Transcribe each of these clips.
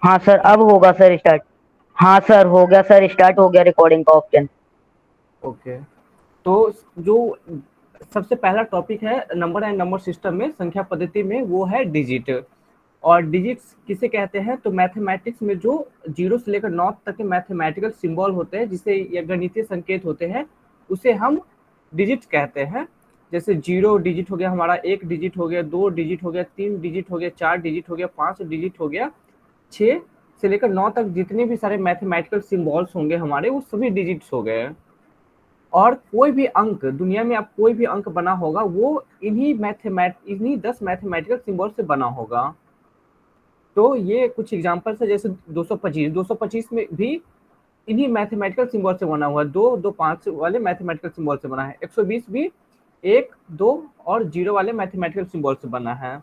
हाँ सर, अब होगा सर स्टार्ट। हाँ सर, हो गया सर, स्टार्ट हो गया रिकॉर्डिंग का ऑप्शन। ओके। तो जो सबसे पहला टॉपिक है नंबर एंड नंबर सिस्टम में, संख्या पद्धति में, वो है डिजिट। और डिजिट्स किसे कहते हैं? तो मैथमेटिक्स में जो 0 से लेकर 9 तक के मैथमेटिकल सिंबल होते हैं, जिसे ये गणितीय संकेत होते हैं, उसे हम डिजिट कहते हैं। जैसे 0 डिजिट हो गया हमारा, 1 डिजिट हो गया, 2 डिजिट हो गया, 3 डिजिट हो गया, 4 डिजिट हो गया, 5 डिजिट हो गया, 6 से लेकर 9 तक जितने भी सारे मैथमेटिकल सिंबल्स होंगे हमारे, वो सभी डिजिट्स हो गए। और कोई भी अंक दुनिया में, आप कोई भी अंक बना होगा, वो इन्हीं 10 मैथमेटिकल सिंबल से बना होगा। तो ये कुछ एग्जांपल्स है, जैसे 225 में भी इन्हीं मैथमेटिकल सिंबल से बना हुआ है, 2 2 5 वाले मैथमेटिकल सिंबल से बना है। 120 भी 1 2 और 0 वाले मैथमेटिकल सिंबल से बना है।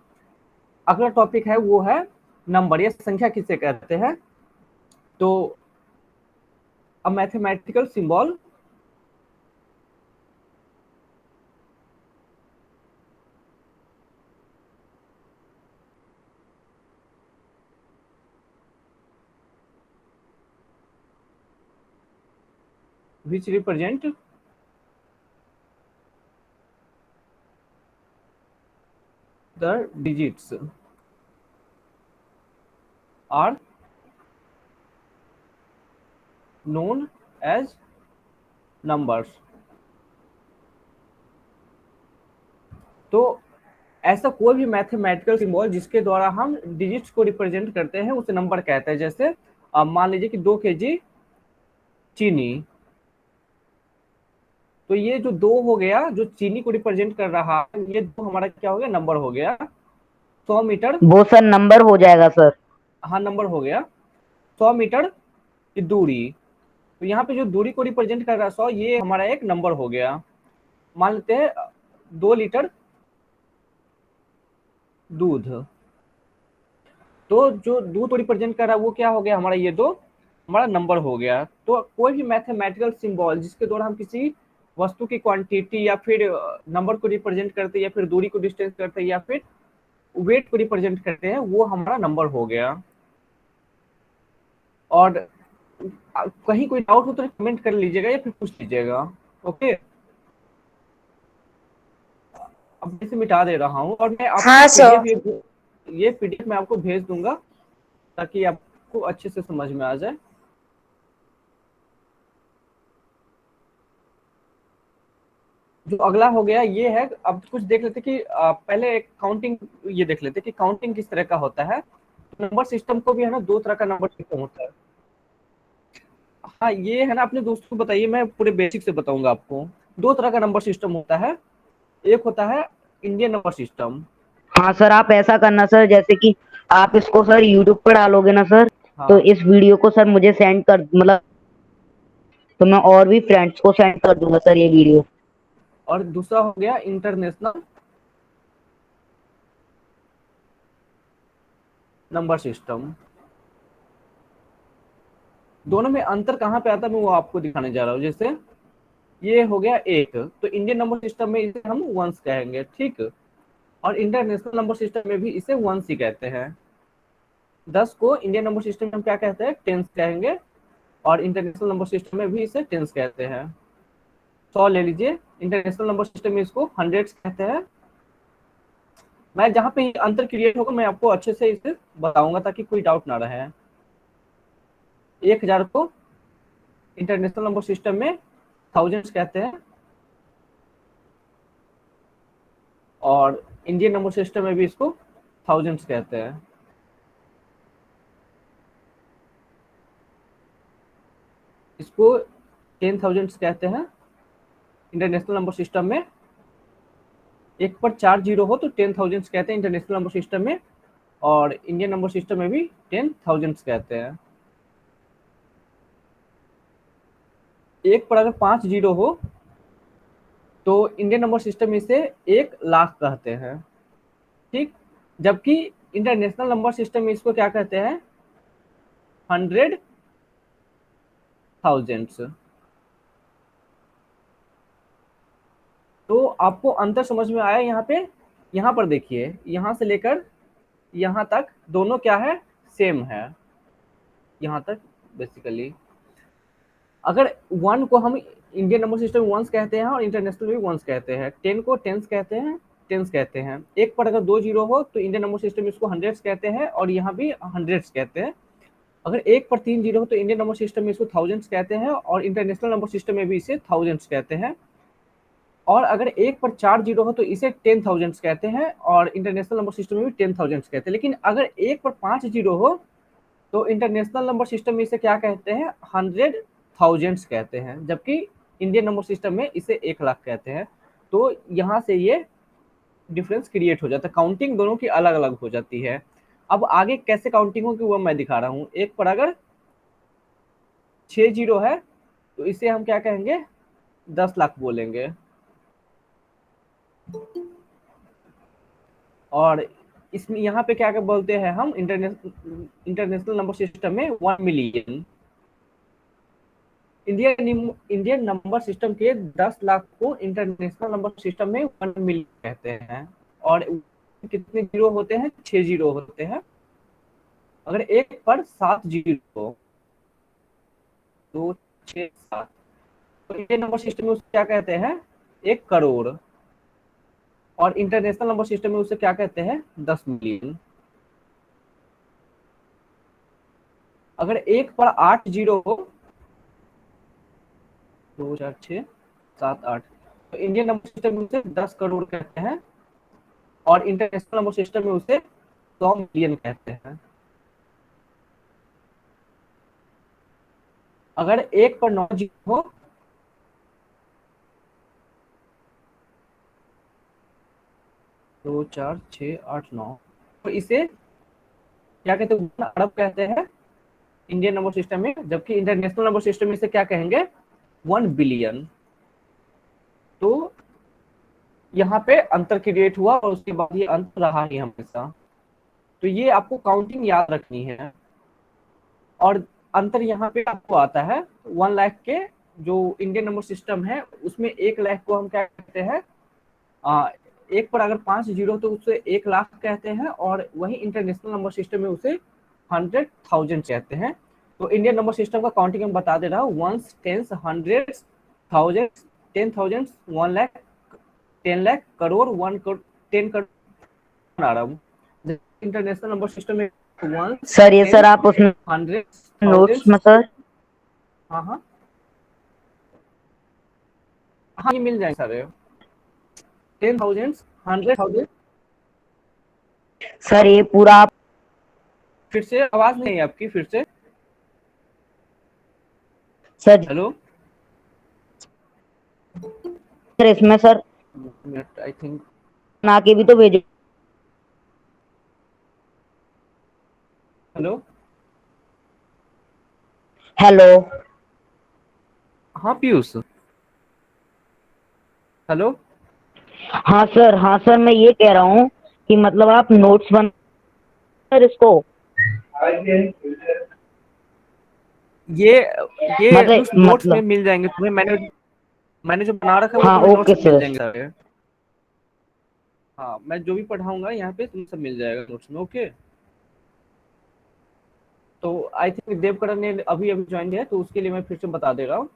अगला टॉपिक है वो है नंबर या संख्या किसे कहते हैं? तो a mathematical symbol which represent the digits are known as numbers। तो ऐसा कोई भी मैथमेटिकल सिंबल जिसके द्वारा हम डिजिट्स को रिप्रेजेंट करते हैं, उसे नंबर कहते हैं। जैसे मान लीजिए कि 2 kg चीनी, तो ये जो 2 हो गया, जो चीनी को रिप्रेजेंट कर रहा है, ये 2 हमारा क्या हो गया? नंबर हो गया। 100 मीटर, वो सर नंबर हो जाएगा सर। हाँ नंबर हो गया। 100 मीटर की दूरी, तो यहाँ पे जो दूरी को रिप्रेजेंट कर रहा है 100, ये हमारा एक नंबर हो गया। मान लेते हैं 2 लीटर दूध, तो जो दूध को रिप्रेजेंट कर रहा है वो क्या हो गया हमारा? ये 2 हमारा नंबर हो गया। तो कोई भी मैथमेटिकल सिंबल जिसके द्वारा हम किसी वस्तु की क्वांटिटी या फिर नंबर को रिप्रेजेंट करते हैं, या फिर दूरी को डिस्टेंस करते हैं, या फिर वेट को रिप्रेजेंट करते हैं, वो हमारा नंबर हो गया। और कहीं कोई डाउट हो तो कमेंट कर लीजिएगा या फिर पूछ लीजिएगा। ओके, अब मैं इसे मिटा दे रहा हूँ, और मैं आपको हाँ सर। ये पीडीएफ मैं आपको भेज दूंगा, ताकि आपको अच्छे से समझ में आ जाए। जो अगला हो गया ये है, अब कुछ देख लेते कि पहले एक काउंटिंग, ये देख लेते कि काउंटिंग किस तरह का होता है। नंबर सिस्टम को भी है ना, 2 तरह का नंबर सिस्टम होता है। हाँ ये है ना, अपने दोस्तों को बताइए, मैं पूरे बेसिक से बताऊंगा आपको। 2 तरह का नंबर सिस्टम होता है। एक होता है इंडियन नंबर सिस्टम। हाँ सर, आप ऐसा करना सर, जैसे कि आप इसको सर यूट्यूब पर डालोगे ना सर, तो हाँ, इस वीडियो को सर मुझे सेंड कर, मतलब तो मैं और भी फ्रेंड्स को सेंड कर दूंगा सर ये वीडियो। और दूसरा हो गया इंटरनेशनल नंबर सिस्टम। दोनों में अंतर कहाँ पे आता है, मैं वो आपको दिखाने जा रहा हूँ। जैसे ये हो गया एक, तो इंडियन नंबर सिस्टम में इसे हम वंस कहेंगे, ठीक। और इंटरनेशनल नंबर सिस्टम में भी इसे वंस ही कहते हैं। 10 को इंडियन नंबर सिस्टम में हम क्या कहते हैं? टेंस कहेंगे। और इंटरनेशनल नंबर सिस्टम में भी इसे टेंस कहते हैं। 100 ले लीजिए, इंटरनेशनल नंबर सिस्टम में इसको हंड्रेड्स कहते हैं। मैं जहाँ पे अंतर क्रिएट होगा, मैं आपको अच्छे से इसे बताऊंगा, ताकि कोई डाउट ना रहे। 1000 को इंटरनेशनल नंबर सिस्टम में थाउजेंड्स कहते हैं, और इंडियन नंबर सिस्टम में भी इसको थाउजेंड्स कहते हैं। इसको 10,000 कहते हैं इंटरनेशनल नंबर सिस्टम में। एक पर 4 जीरो हो तो 10,000 कहते हैं इंटरनेशनल नंबर सिस्टम में, और इंडियन नंबर सिस्टम में भी 10,000 कहते हैं। एक पर अगर 5 जीरो हो तो इंडियन नंबर सिस्टम में इसे 1 लाख कहते हैं, ठीक। जबकि इंटरनेशनल नंबर सिस्टम में इसको क्या कहते हैं? 100,000। तो आपको अंतर समझ में आया यहाँ पे? यहाँ पर देखिए, यहाँ से लेकर यहाँ तक दोनों क्या है? सेम है। यहाँ तक बेसिकली। अगर 1 को हम इंडियन नंबर सिस्टम में वंस कहते हैं और इंटरनेशनल में वंस कहते हैं, 10 को टेंस कहते हैं, टेंस कहते हैं। एक पर अगर 2 जीरो हो तो इंडियन नंबर सिस्टम में इसको हंड्रेड्स कहते हैं और यहाँ भी हंड्रेड्स कहते हैं। अगर एक पर 3 जीरो हो तो इंडियन नंबर सिस्टम में इसको थाउजेंड्स कहते हैं और इंटरनेशनल नंबर सिस्टम में भी इसे थाउजेंड्स कहते हैं। और अगर एक पर 4 जीरो हो तो इसे 10,000 कहते हैं और इंटरनेशनल नंबर सिस्टम में भी 10,000 कहते हैं। लेकिन अगर एक पर 5 जीरो हो तो इंटरनेशनल नंबर सिस्टम में इसे क्या कहते हैं, 100,000 कहते हैं, जबकि इंडियन नंबर सिस्टम में इसे 1,00,000 कहते हैं। तो यहाँ से ये डिफरेंस क्रिएट हो जाता है, काउंटिंग दोनों की अलग अलग हो जाती है। अब आगे कैसे काउंटिंग होगी वो मैं दिखा रहा हूँ। एक पर अगर 6 जीरो है तो इसे हम क्या कहेंगे, 10,00,000 बोलेंगे। और इसमें यहाँ पे क्या बोलते हैं हम, इंटरनेशनल नंबर सिस्टम में 1 मिलियन। इंडियन नंबर सिस्टम के 10,00,000 को इंटरनेशनल नंबर सिस्टम में 1 मिलियन कहते हैं। और कितने जीरो होते हैं, 6 जीरो होते हैं। अगर एक पर 7 जीरो तो 6 7, तो इंडियन नंबर सिस्टम में उसे क्या कहते हैं, 1 करोड़। और इंटरनेशनल नंबर सिस्टम में उसे क्या कहते हैं, 10 मिलियन। अगर एक पर 8 जीरो हो, 2 4 6 7 8, तो इंडियन नंबर सिस्टम में उसे 10 करोड़ कहते हैं और इंटरनेशनल नंबर सिस्टम में उसे 100 मिलियन कहते हैं। अगर एक पर 9 जीरो हो, दो 4 6 8 9, तो इसे क्या कहते हैं, 1 अरब कहते हैं इंडियन नंबर सिस्टम में, जबकि इंटरनेशनल नंबर सिस्टम में इसे क्या कहेंगे, 1 बिलियन। तो यहाँ पे अंतर क्रिएट हुआ और उसके बाद ये अंतर रहा ही हमेशा। तो ये आपको काउंटिंग याद रखनी है। और अंतर यहाँ पे आपको आता है 1,00,000 के, जो इंडियन नंबर सिस्टम है उसमें 1,00,000 को हम क्या कहते हैं, एक पर अगर 5 जीरो तो उसे 1,00,000 कहते हैं और वही इंटरनेशनल नंबर सिस्टम में उसे 100,000 कहते हैं। तो इंडियन नंबर सिस्टम का काउंटिंग मैं बता दे रहा हूँ, ones, tens, hundreds, thousands, 10,000, 1,00,000, 10,00,000, crore, 1 crore, 10 crore, बना रहा हूँ। इंटरनेशनल नंबर सिस्टम में वंस, सर ये सर टेंस, आप उसमें हंड्रेड्स, नोट्स थाउजेंड्स, में सर, हाँ हाँ हाँ ये मिल जाएंगे सारे, 10,000, 100,000। सर ये पूरा आप फिर से आवाज नहीं है आपकी, फिर से, सर हेलो, सर इसमें सर मिनट आई थिंक, बना के भी तो भेजो। Hello, hello. हाँ पीयूष, हेलो। हाँ सर मैं ये कह रहा हूँ कि मतलब आप नोट्स बना सर इसको, ये उस नोट्स में मतलब मिल जाएंगे तुम्हें, मैंने जो बना रखा है वो हाँ तुम्हें नोट्स ओके में मिल सर। जाएंगे सारे। हाँ मैं जो भी पढ़ाऊंगा यहाँ पे तुम्हें सब मिल जाएगा नोट्स में, ओके। तो आई थिंक देवकरण ने अभी अभी ज्वाइन किया है तो उसके लिए मैं फिर से बता दे रहा हूँ।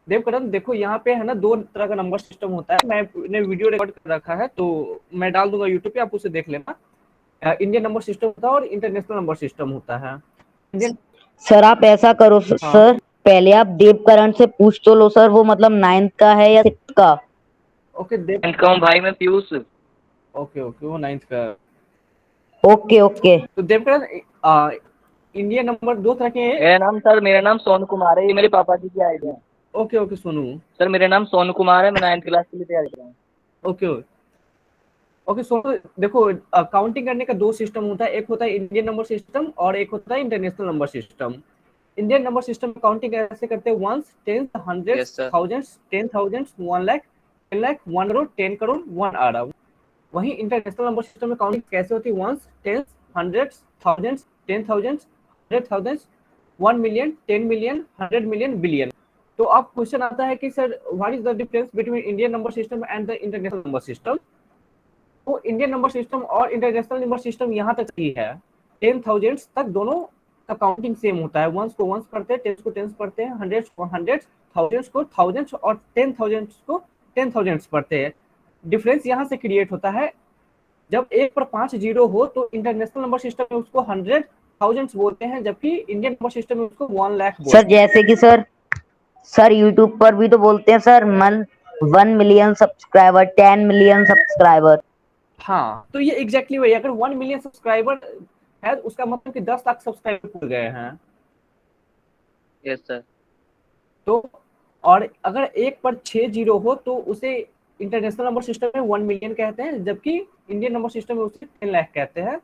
देवकरण देखो, यहाँ पे है ना 2 तरह का नंबर सिस्टम होता है, मैंने वीडियो रिकॉर्ड कर रखा है तो मैं डाल दूंगा यूट्यूब पे, आप उसे देख लेना। इंडियन नंबर सिस्टम होता है और इंटरनेशनल नंबर सिस्टम होता है। इंडियन, सर आप ऐसा करो हाँ सर, पहले आप देवकरण से पूछ तो लो सर, वो मतलब 9th का है या 6th का। ओके देव, इनका हूँ भाई मैं पीयूष। ओके ओके वो 9th का है। ओके ओके तो देवकरण, इंडियन नंबर 2 तरह के हैं। मेरा नाम सोनू कुमार है, ये मेरे पापा जी की आईडी है। ओके ओके सुनू, सर मेरा नाम सोनू कुमार है, मैं 9th क्लास के लिए तैयारी कर रहा हूँ। Okay okay. सो देखो, काउंटिंग करने का 2 सिस्टम होता है, एक होता है इंडियन नंबर सिस्टम और एक होता है international number system. Indian number system counting कैसे करते हैं, ones, tens, hundreds, yes sir. Thousands, 10,000, 1,00,000, 10,00,000, 1 crore, 10 crore, 1 अरब। वहीं इंटरनेशनल नंबर सिस्टम में काउंटिंग कैसे होती है, ones, tens, hundreds, thousands, 10,000, 100,000, 1 million, 10 million, 100 million, billion. तो अब क्वेश्चन आता है कि sir what is the difference between Indian number system and the international number system. तो इंडियन नंबर सिस्टम और इंटरनेशनल नंबर सिस्टम यहाँ तक ही है, 10,000 तक दोनों का काउंटिंग सेम होता है, वंस को वंस पढ़ते हैं, टेंस को टेंस पढ़ते हैं, हंड्रेड्स को हंड्रेड्स, थाउजेंड्स को थाउजेंड्स और 10,000 को 10,000 पढ़ते हैं। डिफरेंस यहाँ से क्रिएट होता है, जब एक पर 5 जीरो हो तो इंटरनेशनल नंबर सिस्टम में उसको 100,000 बोलते हैं, जबकि इंडियन नंबर सिस्टम में उसको 1 लाख बोलते सर जैसे कि सर यूट्यूब पर भी तो बोलते हैं sir 1 million subscriber, 10 million subscriber. हाँ, तो ये एग्जैक्टली वही, अगर 1 मिलियन सब्सक्राइबर है उसका मतलब कि 10 लाख सब्सक्राइबर पूरे गए हैं। Yes sir. तो और अगर एक पर 6 जीरो हो तो उसे इंटरनेशनल नंबर सिस्टम में 1 मिलियन कहते हैं, जबकि इंडियन नंबर सिस्टम में उसे 10 लाख कहते हैं।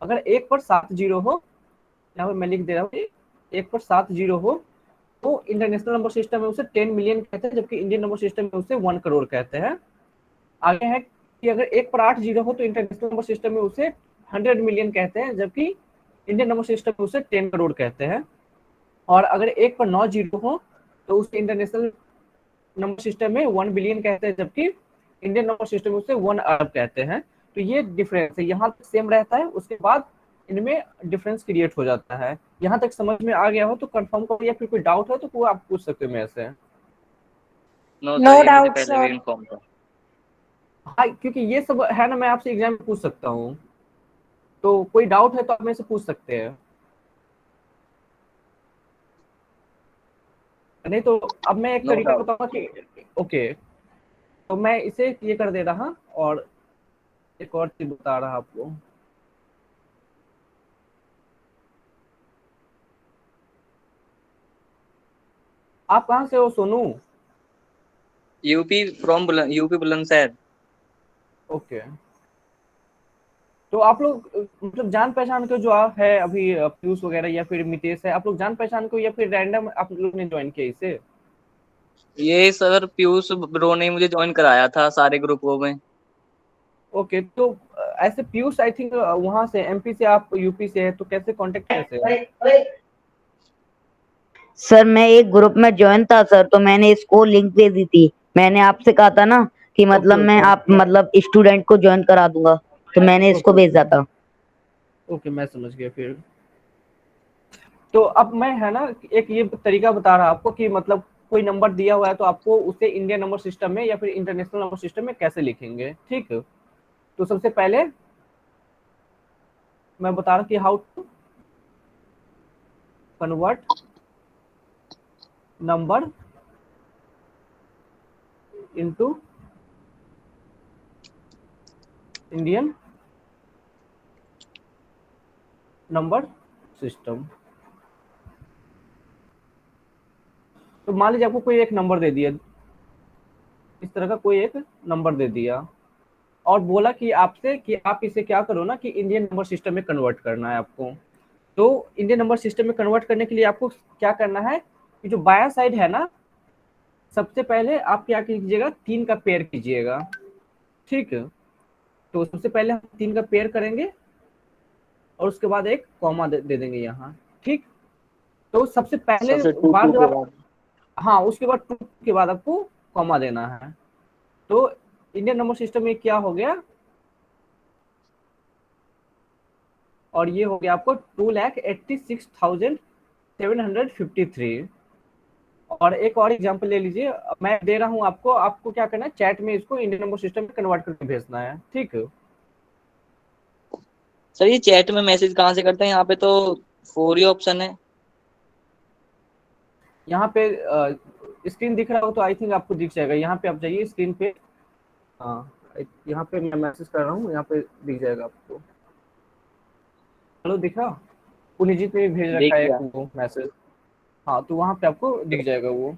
अगर एक पर 7 जीरो हो, यहाँ पर मैं लिख दे रहा हूँ, एक पर 7 जीरो हो तो इंटरनेशनल नंबर सिस्टम में उसे 10 मिलियन कहते हैं, जबकि इंडियन नंबर सिस्टम में उसे 1 करोड़ कहते हैं। आगे है कि अगर एक पर 8 जीरो हो तो इंटरनेशनल नंबर सिस्टम में उसे 100 मिलियन कहते हैं, जबकि इंडियन नंबर सिस्टम में उसे 10 करोड़ कहते हैं। और अगर एक पर 9 जीरो हो तो उसे इंटरनेशनल नंबर सिस्टम में 1 बिलियन कहते हैं, जबकि इंडियन नंबर सिस्टम में उसे 1 अरब कहते हैं। तो ये डिफरेंस है, यहाँ तक सेम रहता है, उसके बाद इनमें डिफरेंस क्रिएट हो जाता है। यहाँ तक समझ में आ गया हो तो कंफर्म करो, या फिर कोई डाउट है तो वो आप पूछ सकते हो मेरे से। नो No सर, ये मुझे doubt, पहले भी sir. इन्फॉर्म था। हाँ, क्योंकि ये सब है ना, मैं आपसे एग्जाम में पूछ सकता हूँ, तो कोई डाउट है तो आप मेरे से पूछ सकते हैं, नहीं तो अब मैं एक No तरीका doubt. बताऊंगा कि ओके, तो मैं इसे ये कर दे रहा और एक और चीज बता रहा आपको। आप कहाँ से हो Sonu? UP from UP Bulandshahr. Okay, तो आप लोग मतलब जान पहचान के जो आप है अभी, पीयूष वगैरह या फिर मितेश है, आप लोग जान पहचान को या फिर रैंडम आप लोग ने ज्वाइन किया इसे? ये सर पीयूष ब्रो ने मुझे ज्वाइन कराया था सारे ग्रुपों में। ओके, तो ऐसे पीयूष आई थिंक वहां से एमपी से, आप यूपी से है, तो कैसे कांटेक्ट कैसे है? सर मैं एक ग्रुप में ज्वाइन था सर, तो मैंने इसको लिंक दे दी थी। मैंने आपसे कहा था ना कि मतलब ओके मैं ओके आप मतलब स्टूडेंट को ज्वाइन करा दूंगा, तो मैंने इसको ओके भेजा था। ओके, मैं समझ गया फिर। तो अब मैं है ना एक ये तरीका बता रहा आपको कि मतलब कोई नंबर दिया हुआ है तो आपको उसे इंडियन नंबर सिस्टम में या फिर इंटरनेशनल नंबर सिस्टम में कैसे लिखेंगे, ठीक है? तो सबसे पहले मैं बता रहा हूँ कि how to convert number into Indian number system. तो मान लीजिए आपको कोई एक नंबर दे दिया, इस तरह का कोई एक नंबर दे दिया और बोला कि आपसे कि आप इसे क्या करो ना कि इंडियन नंबर सिस्टम में कन्वर्ट करना है आपको। तो इंडियन नंबर सिस्टम में कन्वर्ट करने के लिए आपको क्या करना है कि जो बाया साइड है ना, सबसे पहले आप क्या कीजिएगा, 3 का पेयर कीजिएगा, ठीक है? तो सबसे पहले हम 3 का पेयर करेंगे और उसके बाद एक कॉमा दे देंगे यहाँ, ठीक? तो सबसे पहले सबसे टू बार टू जब के आप, बाद। हाँ, उसके बाद 2 के बाद आपको कॉमा देना है। तो इंडियन नंबर सिस्टम में क्या हो गया, और ये हो गया आपको 2,86,753। और एक और एग्जांपल ले लीजिए, मैं दे रहा हूं आपको, आपको क्या करना है, चैट में इसको इंडियन नंबर सिस्टम में कन्वर्ट करके भेजना है, ठीक है? सर ये चैट में मैसेज कहाँ से करते हैं? यहाँ पे तो फोर ही ऑप्शन है। यहाँ पे स्क्रीन दिख रहा हो तो आई थिंक आपको दिख जाएगा, यहाँ पे आप जाइए स्क्रीन पे, हाँ, यहाँ पे मैं मैसेज कर रहा हूँ, यहाँ पे दिख जाएगा आपको। हेलो, दिखा? पुनीजीत ने भी भेज रखा देख है एक लिया। वो मैसेज, हाँ, तो वहाँ पे आपको दिख जाएगा वो।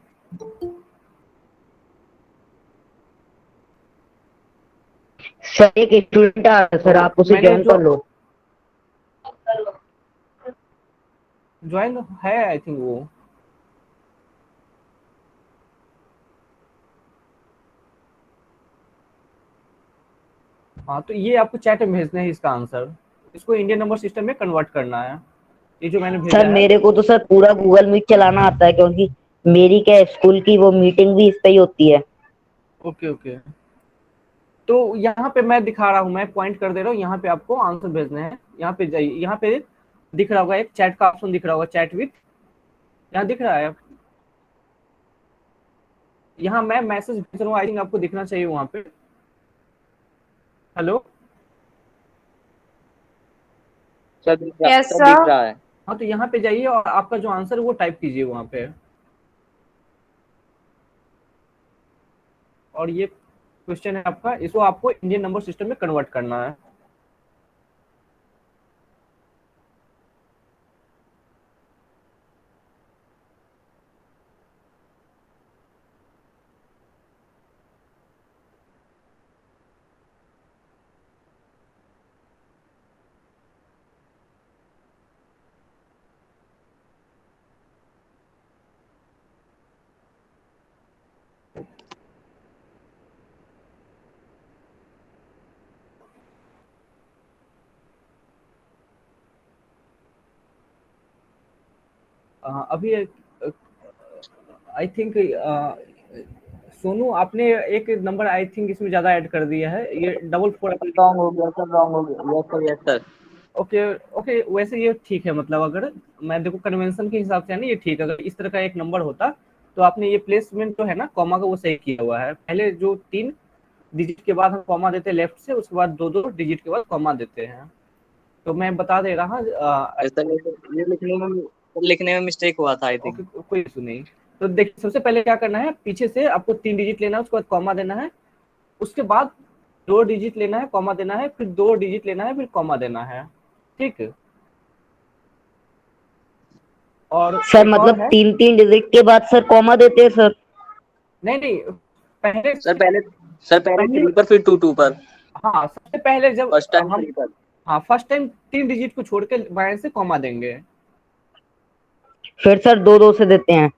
सर एक स्टूडेंट आ रहा है सर, तो आप उसे मैंने ज्वाइन जो कर लो। ज्वाइन है आई थिंक वो, हाँ, तो ये आपको चैट में भेजना है इसका आंसर, इसको इंडियन नंबर सिस्टम में कन्वर्ट करना है, ये जो मैंने सर भेजा है। मेरे को तो सर पूरा गूगल मीट चलाना आता है, क्योंकि मेरी क्या स्कूल की वो मीटिंग भी इस पे ही होती है। ओके ओके, तो यहाँ पे मैं दिखा रहा हूँ, मैं पॉइंट कर दे रहा हूँ, यहाँ पे आपको आंसर भेजने हैं, यहाँ पे जाइए, यहाँ पे दिख रहा होगा, एक चैट का ऑप्शन दिख रहा होगा, चैट विथ, यहाँ दिख रहा है। यहाँ मैं मैसेज भेज रहा हूँ, आई थिंक आपको दिखना चाहिए वहां पे। हेलो, सब कैसा? दिख रहा है। हाँ तो यहाँ पे जाइए और आपका जो आंसर है वो टाइप कीजिए वहां पे। और ये क्वेश्चन है आपका, इसको आपको इंडियन नंबर सिस्टम में कन्वर्ट करना है। अभी आई थिंक सोनू, आपने एक नंबर आई थिंक इसमें ज्यादा ऐड कर दिया है, ये 44। रॉन्ग हो गया सर, रॉन्ग हो गया। Yes sir, yes sir. Okay okay, वैसे ये ठीक है, मतलब अगर मैं देखो कन्वेंशन के हिसाब से है ना, ये ठीक है। अगर इस तरह का एक नंबर होता तो आपने ये प्लेसमेंट जो है ना कॉमा का, वो सही किया हुआ है। पहले जो 3 डिजिट के बाद हम कॉमा देते हैं लेफ्ट से, उसके बाद 2 डिजिट के बाद कॉमा देते हैं। तो मैं बता दे रहा ये लिखने में मिस्टेक हुआ था आई थिंक। ओके, कोई इशू नहीं। तो देखिए, सबसे पहले क्या करना है, पीछे से आपको 3 डिजिट लेना है, उसके बाद कॉमा देना है, उसके बाद 2 डिजिट लेना है, कॉमा देना है, फिर 2 डिजिट लेना है, फिर कॉमा देना है। ठीक है। और सर एक और मतलब है, 3 डिजिट के बाद सर कॉमा देते हैं सर? नहीं नहीं, पहले सर पहले पहले 3 पर फिर 2 पर। हाँ, सबसे पहले जब फर्स्ट टाइम हम 3 पर। हाँ फर्स्ट टाइम 3 डिजिट को छोड़ के बाएं से कॉमा देंगे। फिर सर 2 2 से देते हैं?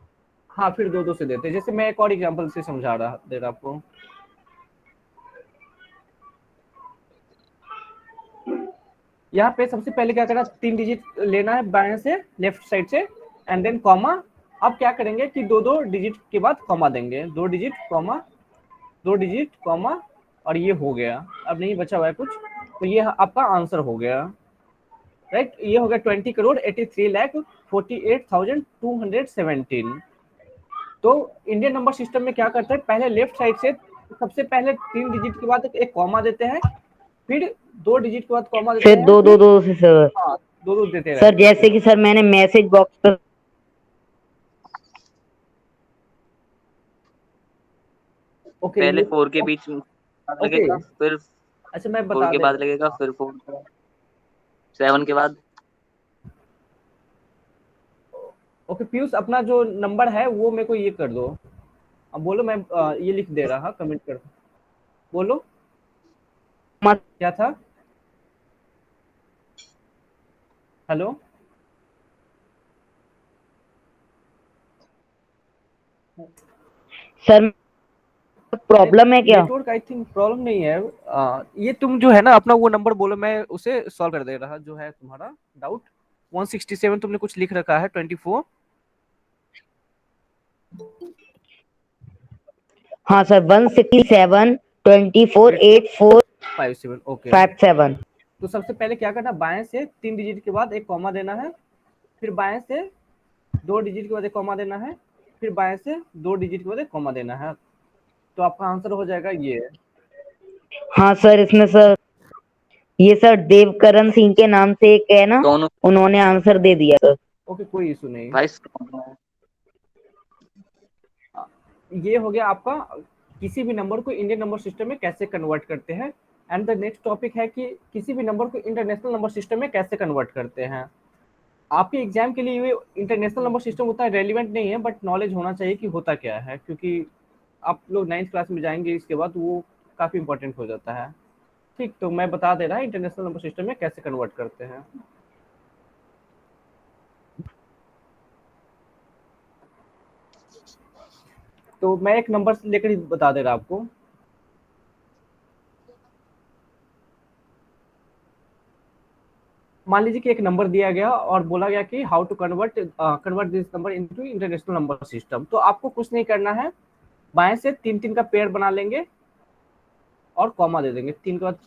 हाँ, फिर 2 2 से देते हैं। जैसे मैं एक और एग्जांपल से समझा रहा दे रहा आपको। यहाँ पे सबसे पहले क्या करना, 3 डिजिट लेना है बाएं से, लेफ्ट साइड से, एंड देन कॉमा। अब क्या करेंगे कि 2 2 डिजिट के बाद कॉमा देंगे, 2 डिजिट कॉमा, 2 डिजिट कॉमा, और ये हो गया। अब नहीं बचा हुआ है कुछ, तो ये आपका आंसर हो गया। राइट, ये हो गया 20,83,48,217। तो इंडियन नंबर सिस्टम में क्या करते हैं, पहले लेफ्ट साइड से सबसे पहले 3 डिजिट के बाद एक कॉमा देते हैं, फिर 2 डिजिट के बाद कॉमा देते फिर हैं, दो फिर दो दो से सर? हाँ 2 2 देते सर रहते जैसे हैं। कि सर मैंने मैसेज बॉक्स पर ओके पहले ये 4 के बीच में ओके, लगेगा, फिर अच्छा मैं 4 बता के दे बाद लगेगा, फिर 7 के बाद। ओके पीयूष, अपना जो नंबर है वो मेरे को ये कर दो। अब बोलो, मैं ये लिख दे रहा, कमेंट कर, बोलो मत क्या था। हेलो, सर प्रॉब्लम है क्या? नेटवर्क आई थिंक प्रॉब्लम नहीं है। ये तुम जो है ना अपना वो नंबर बोलो, मैं उसे सॉल्व कर दे रहा, जो है तुम्हारा डाउट। 167 तुमने कुछ लिख रखा है, 24। हाँ सर, 167 24 84 57 ओके। 57। तो सबसे पहले क्या करना, बाएं से 3 डिजिट के बाद एक कॉमा देना है, फिर बाएं से 2 डिजिट के बाद एक कॉमा देना है, फिर बाएं से 2 डिजिट के बाद एक कॉमा देना है। तो आपका आंसर हो जाएगा ये। हाँ सर, इसमें सर ये सर देवकरण सिंह के नाम से एक है ना, दोनों उन्होंने आंसर दे दिया सर। ओके, कोई इशू नहीं। भाई। ये हो गया आपका, किसी भी नंबर को इंडियन नंबर सिस्टम में कैसे कन्वर्ट करते हैं। एंड द नेक्स्ट टॉपिक है कि किसी भी नंबर को इंटरनेशनल नंबर सिस्टम में कैसे कन्वर्ट करते हैं। आपके एग्जाम के लिए ये इंटरनेशनल नंबर सिस्टम उतना रेलिवेंट नहीं है, बट नॉलेज होना चाहिए कि होता क्या है, क्योंकि आप लोग 9th क्लास में जाएंगे इसके बाद, वो काफ़ी इंपॉर्टेंट हो जाता है। ठीक, तो मैं बता दे रहा इंटरनेशनल नंबर सिस्टम में कैसे कन्वर्ट करते हैं। तो मैं एक नंबर लेकर ही बता दे रहा आपको। मान लीजिए कि एक नंबर दिया गया और बोला गया कि how to convert this number into international number system. तो आपको कुछ नहीं करना है, बाएं से 3 3 का पेयर बना लेंगे और कॉमा दे देंगे, 3 के बाद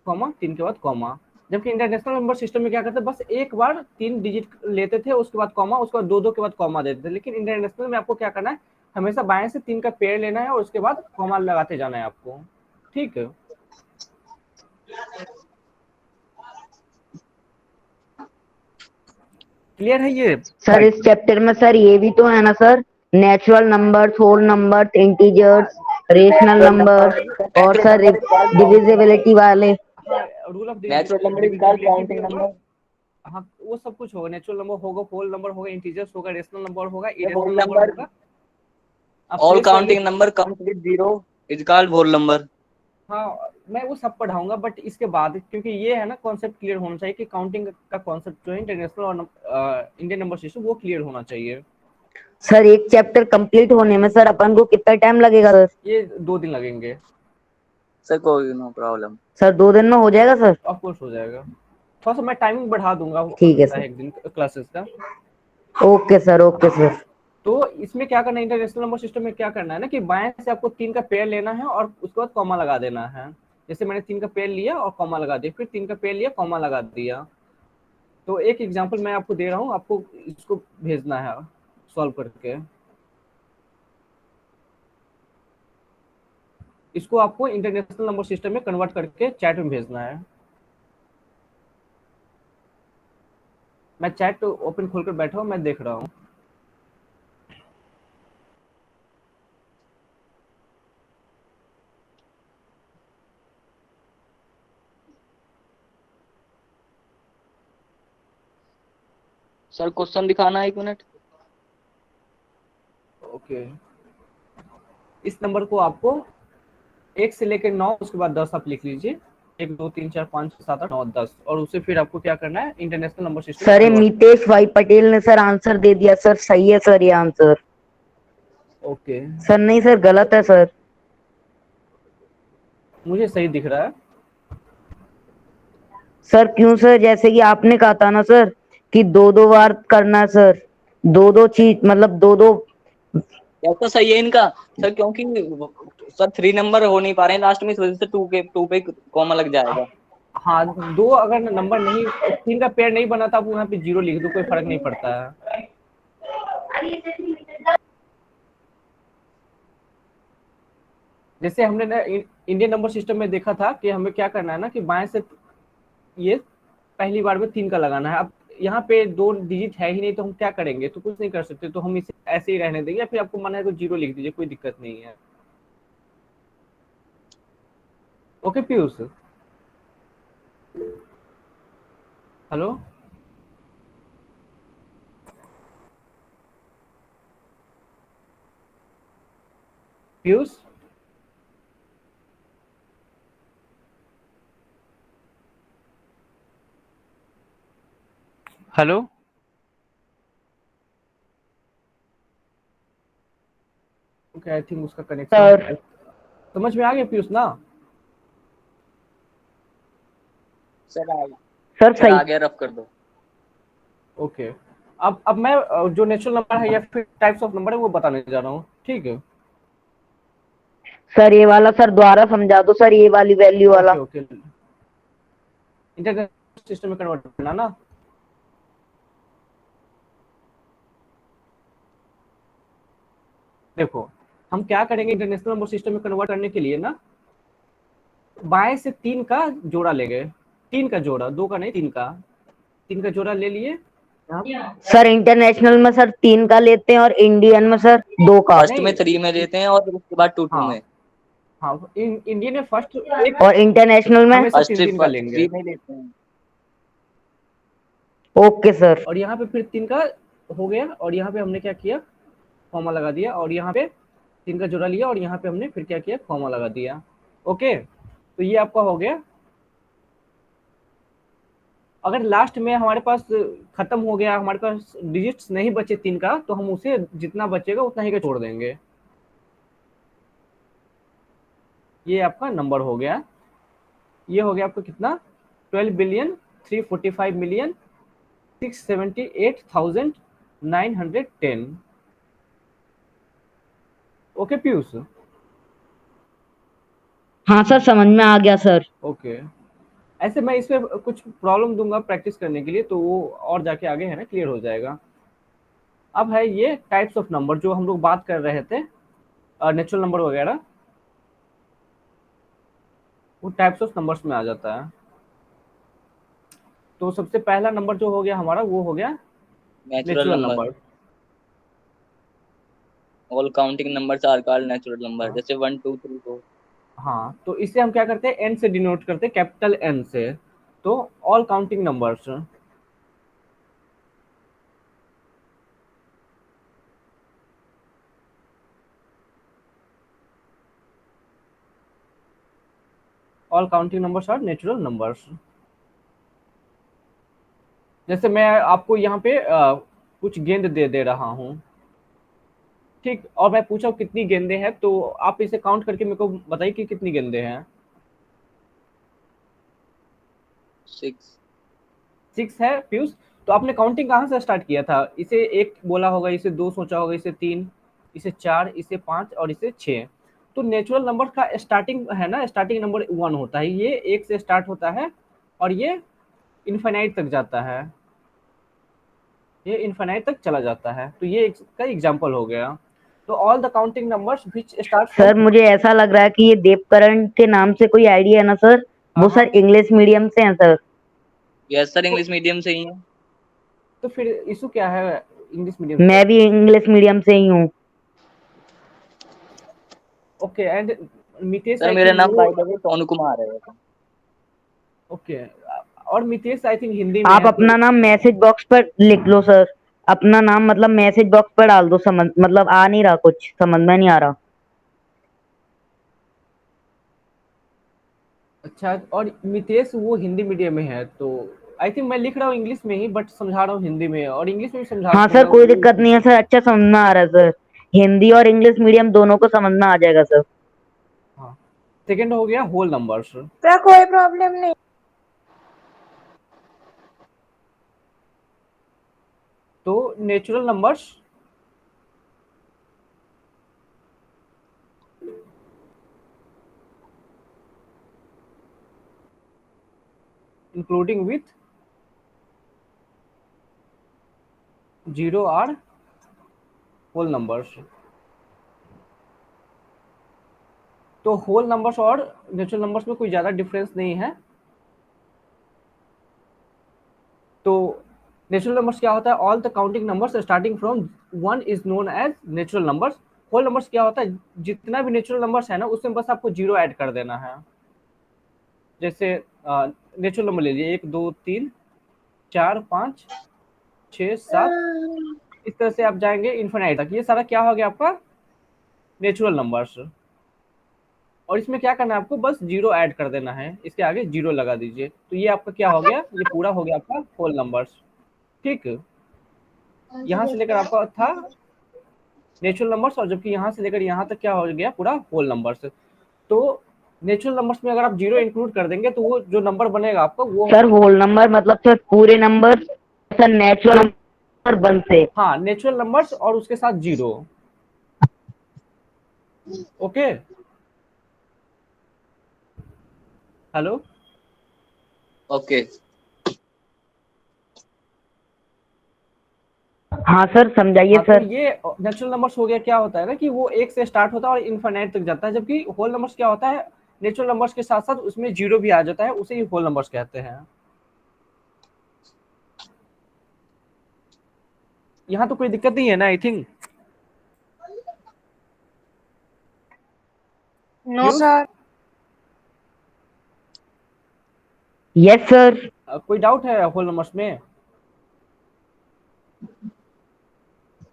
कॉमा, 3 के बाद कॉमा। जबकि इंटरनेशनल नंबर सिस्टम में क्या करते, बस एक बार 3 डिजिट लेते थे, उसके बाद कॉमा, उसके बाद 2 के बाद कॉमा देते थे। लेकिन इंटरनेशनल में आपको क्या करना है, हमेशा बाएं से 3 का पेयर लेना है और उसके बाद कॉमा लगाते जाना है आपको। ठीक है, क्लियर है ये सर पार्ट? इस चैप्टर में सर ये भी तो है ना sir, natural numbers, whole numbers, integers, rational numbers और सर डिविजिबिलिटी वाले। हाँ, rule of natural number is called divisibility भी काउंटिंग होगा। नंबर। हाँ, वो सब कुछ होगा, नेचुरल नंबर होगा, होल नंबर होगा, इंटीजर्स होगा, रेशनल नंबर होगा, The whole irrational number number, होगा। आप all place value, counting number comes with zero is called whole number. हाँ मैं वो सब पढ़ाऊंगा, बट इसके बाद क्योंकि ये है ना, कॉन्सेप्ट क्लियर होना चाहिए कि काउंटिंग का कॉन्सेप्ट जो है इंटरनेशनल और इंडियन नंबर सिस्टम, वो क्लियर होना चाहिए। सर एक चैप्टर कंप्लीट होने में सर अपन को कितना टाइम लगेगा सर? ये 2 दिन लगेंगे। सर कोई नो प्रॉब्लम। सर 2 दिन में हो जाएगा सर? ऑफ कोर्स हो जाएगा, थोड़ा सा मैं टाइमिंग बढ़ा दूंगा, हो ठीक है सकता है सर। एक दिन क्लासेस का। Okay sir, okay sir. तो इसमें क्या करना है, इंटरनेशनल नंबर सिस्टम में क्या करना है ना, कि बाएं से आपको 3 का पेयर लेना है और उसके बाद कॉमा लगा देना है। जैसे मैंने 3 का पेयर लिया और कॉमा लगा दिया, फिर 3 का पेयर लिया, कॉमा लगा दिया। तो एक एग्जांपल मैं आपको दे रहा हूँ, आपको इसको भेजना है सॉल्व करके। इसको आपको इंटरनेशनल नंबर सिस्टम में कन्वर्ट करके चैट में भेजना है। मैं चैट ओपन खोलकर बैठा हूँ, मैं देख रहा हूँ। सर क्वेश्चन दिखाना है 1 मिनट। ओके, इस नंबर को आपको 1 से लेकर 9, उसके बाद 10 आप लिख लीजिए। 1 2 3 4 5 6 7 8 9 10, और उसे फिर आपको क्या करना है, इंटरनेशनल नंबर सिस्टम में सर ये कन्वर्ट। मितेश भाई पटेल ने सर आंसर दे दिया सर, सही है सर ये आंसर। ओके, सर नहीं सर, गलत है सर। मुझे सही दिख रहा है। सर क्यों सर, जैसे कि आपने कहा था ना सर कि 2-2 बार करना सर, 2-2 चीज मतलब 2-2। ऐसा सही है इनका सर, क्योंकि सर 3 नंबर हो नहीं पा रहे हैं लास्ट में, इस वजह से 2 पे कॉमा लग जाएगा। हाँ, 2 अगर नंबर नहीं, 3 का पेयर नहीं बना था, आप यहाँ पे 0 लिख दो, कोई फर्क नहीं पड़ता है। जैसे हमने ना इंडियन नंबर सिस्टम में देखा था कि हमें क्या करना है ना, कि बाएं से ये पहली बार में 3 का लगाना है। अब यहाँ पे 2 डिजिट है ही नहीं, तो हम क्या करेंगे, तो कुछ नहीं कर सकते, तो हम इसे ऐसे ही रहने देंगे, या फिर आपको मन है तो 0 लिख दीजिए, कोई दिक्कत नहीं है। Okay Piyush, hello Piyush, hello. Okay, I think उसका कनेक्शन सर समझ में आ गया पीयूष ना? सर आ सर सर सही। आ गया, रफ कर दो। ओके, अब मैं जो नेचुरल नंबर है या फिर टाइप्स ऑफ नंबर है वो बताने जा रहा हूँ, ठीक है? सर ये वाला सर दोबारा समझा दो सर, ये वाली वैल्यू वाला। ओके ओके, इंटरनेट सिस्टम में कन्वर्ट करना ना। देखो, हम क्या करेंगे, इंटरनेशनल नंबर सिस्टम में कन्वर्ट करने के लिए ना, बाएं से 3 का जोड़ा ले गए, 3 का जोड़ा, 2 का नहीं, 3 का, 3 का जोड़ा ले लिए। सर इंटरनेशनल में सर 3 का लेते हैं और इंडियन में सर 2 का। फर्स्ट में नहीं, 3 में लेते हैं और उसके बाद 2 हाँ में। हाँ, इंडियन में फर्स्ट एक, और इंटरनेशनल में? हमेशा फर्स्ट 3 का लेंगे। 3 में लेते हैं। Okay sir. और यहाँ पे फिर 3 का हो गया, और यहाँ पे हमने क्या किया, कॉमा लगा दिया, और यहाँ पे 3 का जोड़ा लिया, और यहाँ पे हमने फिर क्या किया, कॉमा लगा दिया। ओके, तो ये आपका हो गया। अगर लास्ट में हमारे पास खत्म हो गया, हमारे पास डिजिट्स नहीं बचे 3 का, तो हम उसे जितना बचेगा उतना ही का छोड़ देंगे। ये आपका नंबर हो गया, ये हो गया आपका कितना, 12,345,678,910। ओके पीयूष? हाँ सर समझ में आ गया सर। ओके, ऐसे मैं इसमें कुछ प्रॉब्लम दूंगा प्रैक्टिस करने के लिए, तो वो और जाके आगे है ना क्लियर हो जाएगा। अब है ये टाइप्स ऑफ नंबर जो हम लोग बात कर रहे थे, नेचुरल नंबर वगैरह, वो टाइप्स ऑफ नंबर्स में आ जाता है। तो सबसे पहला नंबर जो हो गया हमारा वो हो गया natural natural number, number. All counting numbers are called natural number, हाँ जैसे 1 2 3 4। हाँ, तो इसे हम क्या करते हैं, एन से डिनोट करते हैं, कैपिटल एन से। तो all counting numbers, all counting numbers are natural numbers. जैसे मैं आपको यहाँ पे कुछ गेंद दे रहा हूँ, ठीक, और मैं पूछा कितनी गेंदे हैं, तो आप इसे काउंट करके मेरे को बताइए कि कितनी गेंदे हैं। 6। 6 है पीयूष। तो आपने काउंटिंग कहाँ से स्टार्ट किया था? इसे एक बोला होगा, इसे दो सोचा होगा, इसे तीन, इसे चार, इसे पांच और इसे छह। तो नेचुरल नंबर का स्टार्टिंग है ना, स्टार्टिंग नंबर 1 होता है, ये एक से स्टार्ट होता है और ये इनफाइनाइट तक जाता है, ये इनफाइनाइट तक चला जाता है। तो ये इसका एग्जांपल हो गया। तो all the counting numbers which start sir from, मुझे ऐसा लग रहा है कि ये देवकरण के नाम से कोई आइडिया है ना सर, वो हाँ, सर इंग्लिश मीडियम से हैं सर। यस सर, तो, इंग्लिश मीडियम से ही है। तो फिर इशू क्या है इंग्लिश मीडियम से? मैं भी इंग्लिश मीडियम से ही हूँ। Okay, and Mitesh sir I मेरा थिंक नाम वो, by the way Sonu Kumar है। ओके, और मितेश आई थिंक हिंदी में आप है, तो अपना नाम मैसेज बॉक्स पर लिख लो सर, अपना नाम मतलब मैसेज बॉक्स पर डाल दो, समझ मतलब आ नहीं रहा, कुछ समझ में नहीं आ रहा। अच्छा, और मितेश वो हिंदी मीडियम में है, तो आई थिंक मैं लिख रहा हूँ इंग्लिश में ही बट समझा रहा हूँ हिंदी में, और इंग्लिश में भी समझा हाँ सर दूंगा कोई वो दिक्कत issue नहीं है नहीं। सर, अच्छा समझ में आ रहा है सर, हिंदी और इंग्लिश मीडियम दोनों को समझ में आ जाएगा सर। हाँ, सेकेंड हो गया होल नंबर्स। सर कोई प्रॉब्लम नहीं। तो natural numbers including with zero are whole numbers. तो होल नंबर्स और नेचुरल नंबर्स में कोई ज्यादा डिफरेंस नहीं है। तो नेचुरल नंबर्स क्या होता है, all the counting numbers starting from 1 is known as natural numbers. Whole numbers क्या होता है, जितना भी नेचुरल नंबर्स है ना उसमें बस आपको जीरो ऐड कर देना है। जैसे नेचुरल नंबर ले लीजिए, 1 2 3 4 5 6 7, इस तरह से आप जाएंगे इन्फिनाइट तक, ये सारा क्या हो गया आपका नेचुरल नंबर्स। और इसमें क्या करना है आपको, बस जीरो ऐड कर देना है, इसके आगे जीरो लगा दीजिए, तो ये आपका क्या हो गया, ये पूरा हो गया आपका होल नंबर्स। ठीक, यहाँ से लेकर आपका था नेचुरल नंबर्स, और जबकि यहाँ से लेकर यहाँ तक क्या हो गया, पूरा होल नंबर्स। तो नेचुरल नंबर्स में अगर आप जीरो इंक्लूड कर देंगे तो वो जो नंबर बनेगा आपका वो, सर होल नंबर मतलब सर पूरे नंबर, सर नेचुरल नंबर 1 से। हाँ, नेचुरल नंबर्स और उसके साथ जीरो। Okay, hello, okay. हाँ सर समझाइए हाँ, तो सर। ये नेचुरल नंबर्स हो गया, क्या होता है ना कि वो एक से स्टार्ट होता है और इनफाइनाइट तक जाता है, जबकि होल नंबर्स क्या होता है, नेचुरल नंबर्स के साथ साथ उसमें जीरो भी आ जाता है, उसे ही होल नंबर्स कहते हैं। यहाँ तो कोई दिक्कत नहीं है ना I think? No sir. Yes sir. कोई डाउट है होल नंबर्स में?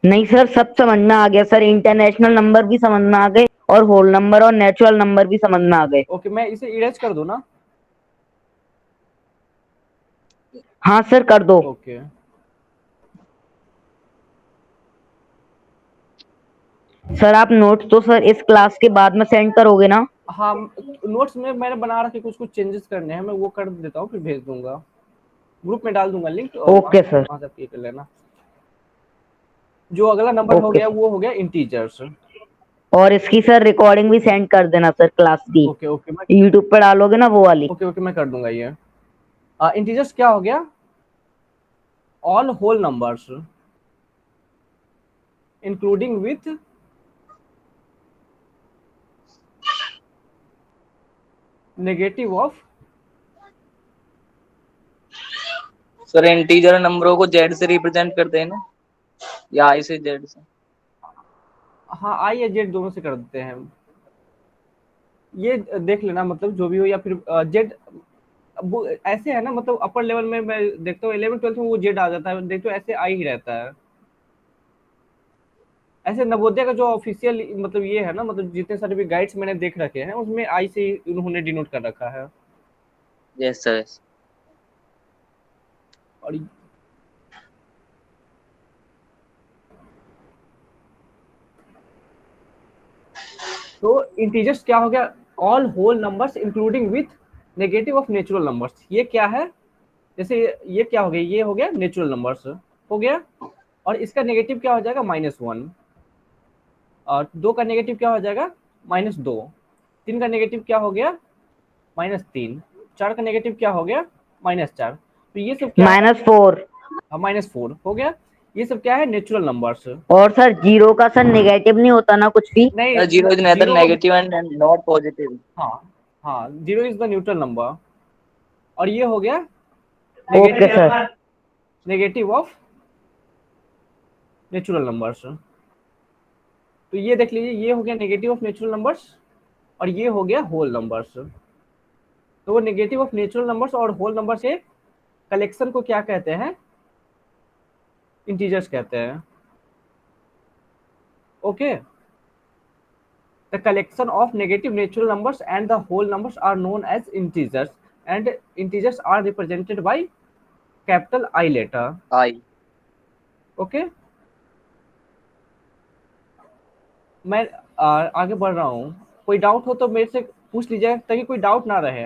नहीं सर सब समझ में आ गया सर, इंटरनेशनल नंबर भी समझ में आ गए और होल नंबर और नेचुरल नंबर भी समझ में आ गए। ओके, मैं इसे इरेज कर दूं ना? हाँ सर कर दो। ओके, सर आप नोट तो सर इस क्लास के बाद में सेंड करोगे ना? हाँ, नोट्स में मैंने बना रखे, कुछ कुछ चेंजेस करने हैं, मैं वो कर देता हूँ फिर भेज दूंगा, ग्रुप में डाल दूंगा लिंक, और ओके सर। वहां से आप ये कर लेना। जो अगला नंबर हो ओके गया वो हो गया इंटीजर्स। और इसकी सर रिकॉर्डिंग भी सेंड कर देना सर क्लास की, ओके ओके मैं यूट्यूब पर डालोगे ना वो वाली। ओके ओके मैं कर दूंगा ये। इंटीजर्स क्या हो गया, all whole numbers including with negative of, sir integer नंबरों को जेड से रिप्रेजेंट करते हैं ना, या आई से जेड से? हाँ आई या जेड दोनों से कर देते हैं, ये देख लेना, मतलब जो भी हो, या फिर जेड वो ऐसे है ना, मतलब अपर लेवल में मैं देखता हूँ 11 12 में वो जेड आ जाता है, देखते हो ऐसे आई ही रहता है। ऐसे नवोदय का जो ऑफिशियल मतलब ये है ना, मतलब जितने सारे भी गाइड्स मैंने देख रखे हैं उसमें आई से ही उन्होंने डिनोट कर रखा है। Yes sir. और तो इंटीजर्स क्या हो गया, all whole numbers including with negative of natural numbers. ये क्या है, जैसे ये क्या हो गया, ये हो गया नेचुरल नंबर्स हो गया, और इसका नेगेटिव क्या हो जाएगा -1, और 2 का नेगेटिव क्या हो जाएगा -2, 3 का नेगेटिव क्या हो गया -3, 4 का नेगेटिव क्या हो गया -4। तो ये सब क्या है, -4। -4 हो गया, ये सब क्या है नेचुरल नंबर्स। और सर जीरो का सर नेगेटिव नहीं होता ना कुछ भी? नहीं zero is nether zero, negative and not positive. हाँ हाँ, zero is the neutral number, और ये हो गया okay sir. Negative of natural numbers. तो ये देख लीजिए, ये हो गया नेगेटिव ऑफ नेचुरल नंबर्स, और ये हो गया होल नंबर्स। तो वो नेगेटिव ऑफ नेचुरल नंबर्स और होल नंबर्स के कलेक्शन को क्या कहते हैं, इंटीजर्स कहते हैं। Okay, the collection of negative natural numbers and the whole numbers are known as integers, and integers are represented by capital I letter. I. Okay, मैं आगे बढ़ रहा हूँ, कोई डाउट हो तो मेरे से पूछ लीजिए, ताकि कोई डाउट ना रहे।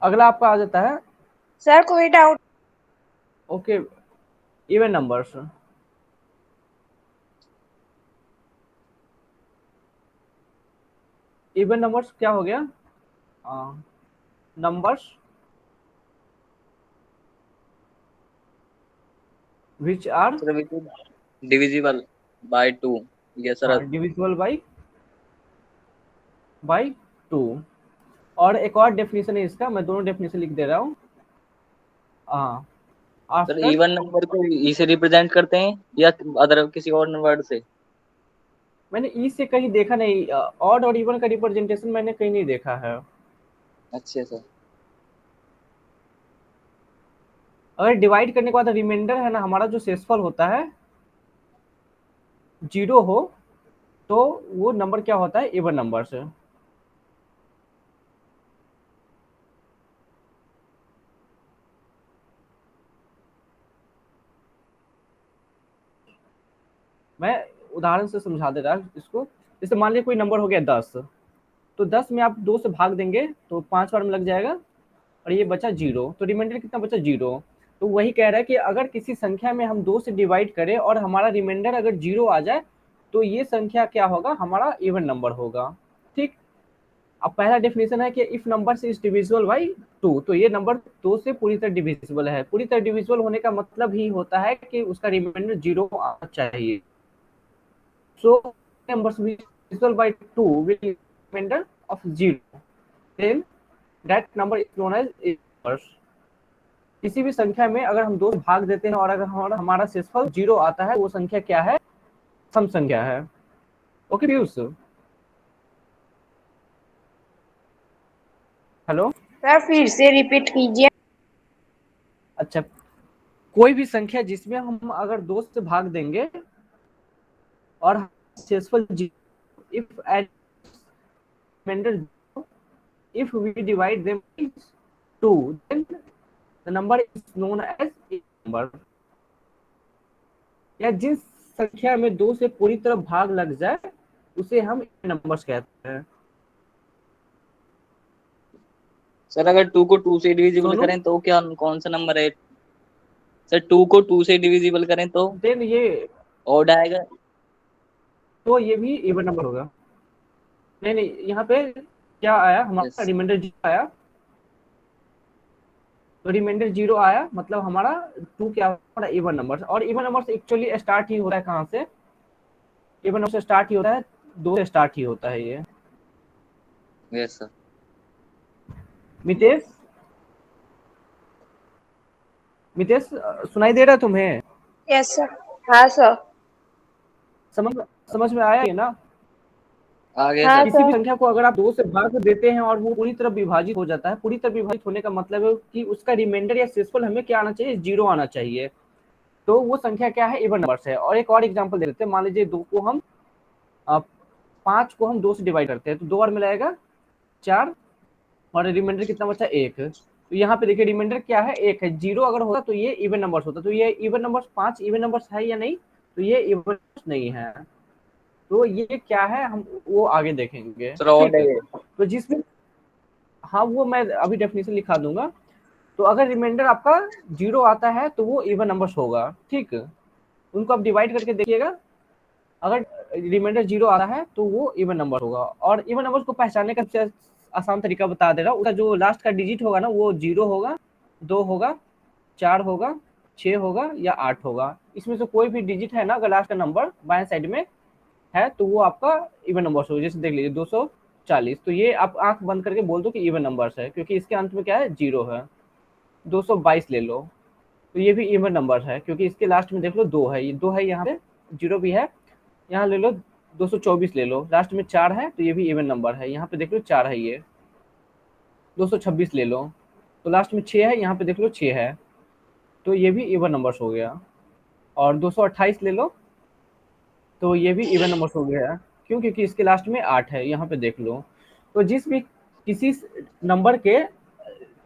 अगला आपका आ जाता है सर कोई doubt? Okay, even numbers. Even numbers क्या हो गया, numbers which are sir divisible by 2। Yes sir. Divisible by 2। और एक और डेफिनेशन है इसका, मैं दोनों डेफिनेशन लिख दे रहा हूँ। सर आफ्टर, इवन नंबर को ई से रिप्रेजेंट करते हैं या अदर किसी और वर्ड से? मैंने ई से कहीं देखा नहीं, ऑड और इवन का रिप्रेजेंटेशन मैंने कहीं नहीं देखा है। अच्छा सर। अगर डिवाइड करने के बाद रिमाइंडर है ना हमारा जो शेषफल होता है 0 हो, तो वो नंबर क्या होता है, इवन नंबर से। मैं उदाहरण से समझा दे रहा इसको। जैसे मान लीजिए कोई नंबर हो गया 10, तो 10 में आप 2 से भाग देंगे तो 5 बार में लग जाएगा, और ये बचा 0, तो रिमाइंडर कितना बचा 0। तो वही कह रहा है कि अगर किसी संख्या में हम 2 से डिवाइड करें और हमारा रिमाइंडर अगर 0 आ जाए, तो ये संख्या क्या होगा, हमारा इवन नंबर होगा। ठीक, अब पहला डेफिनेशन है कि if number is divisible by 2, तो ये नंबर 2 से पूरी तरह डिविजिबल है। पूरी तरह डिविजिबल होने का मतलब ही होता है कि उसका रिमाइंडर 0 आना चाहिए। So numbers which is divisible by 2 will be remainder of 0. Then that number is known as inverse. किसी भी संख्या में अगर हम 2 से भाग देते हैं और अगर हमारा शेषफल 0 आता है, वो संख्या क्या है, सम संख्या है। Okay views, hello. सर फिर से रिपीट कीजिए। अच्छा, कोई भी संख्या जिसमें हम अगर 2 से भाग देंगे और शेषफल 0, if and remainder 0, if we divide them by 2, then the number is known as a number। या जिस संख्या में 2 से पूरी तरह भाग लग जाए उसे हम नंबर्स कहते हैं। सर अगर 2 को 2 से डिविजिबल करें तो क्या कौन सा नंबर है? सर 2 को 2 से डिविजिबल करें तो देन ये ऑड आएगा। तो ये भी इवन नंबर होगा। नहीं, यहाँ पे क्या आया हमारा Yes. रिमाइंडर 0 आया, तो रिमाइंडर 0 आया मतलब हमारा 2 क्या हमारा इवन नंबर। और इवन नंबर एक्चुअली स्टार्ट ही होता है कहाँ से? इवन नंबर से स्टार्ट ही होता है, 2 से स्टार्ट ही होता है ये। Yes, sir. मितेश, मितेश सुनाई दे रहा है तुम्हें? Yes sir. हाँ सर। समझ में आया ये ना? आगे हाँ सर। किसी भी सर। संख्या को अगर आप 2 से भाग देते हैं और वो पूरी तरह विभाजित हो जाता है, पूरी तरह विभाजित होने का मतलब है कि उसका रिमाइंडर या शेषफल हमें क्या आना चाहिए? 0 आना चाहिए। तो वो संख्या क्या है? इवन नंबर्स है। और एक और एग्जांपल दे देते हैं। मान लीजिए 5 को हम 2 से डिवाइड करते हैं, तो 2 बार मिलाएगा 4 और रिमाइंडर कितना बचा? 1। तो यहाँ पे देखिए रिमाइंडर क्या है? 1 है। 0 अगर होता तो ये इवन नंबर्स होता। तो ये इवन नंबर्स 5 इवन नंबर्स है या नहीं? तो ये इवन नहीं है। तो ये क्या है हम वो आगे देखेंगे। सर ऑड ठीक है है? ये। तो जिसमें हाँ वो मैं अभी डेफिनेशन लिखा दूंगा। तो अगर रिमाइंडर आपका 0 आता है तो वो इवन नंबर्स होगा। ठीक, उनको आप डिवाइड करके देखिएगा। अगर रिमाइंडर 0 आ रहा है तो वो इवन नंबर होगा। और इवन नंबर को पहचानने का सबसे आसान तरीका बता दे रहा हूँ। उसका जो लास्ट का डिजिट होगा ना वो 0 होगा, 2 होगा, 4 होगा, 6 होगा या 8 होगा। इसमें से कोई भी डिजिट है ना अगर लास्ट का नंबर बाएं साइड में है तो वो आपका इवन नंबर्स होगा। जैसे देख लीजिए 240, तो ये आप आंख बंद करके बोल दो कि इवन नंबर्स है, क्योंकि इसके अंत में क्या है? 0 है। 222 ले लो, तो ये भी इवन नंबर है क्योंकि इसके लास्ट में देख लो 2 है, ये 2 है, यहाँ पे 0 भी है। यहाँ ले लो 224 ले लो, लास्ट में 4 है तो ये भी इवन नंबर है। यहाँ पे देख लो 4 है। ये 226 ले लो, तो लास्ट में 6 है, यहाँ पे देख लो 6 है, तो ये भी इवन नंबर्स हो गया। और 228 ले लो, तो ये भी इवन नंबर्स हो गया। क्यों? क्योंकि इसके लास्ट में 8 है, यहाँ पे देख लो। तो जिस भी किसी नंबर के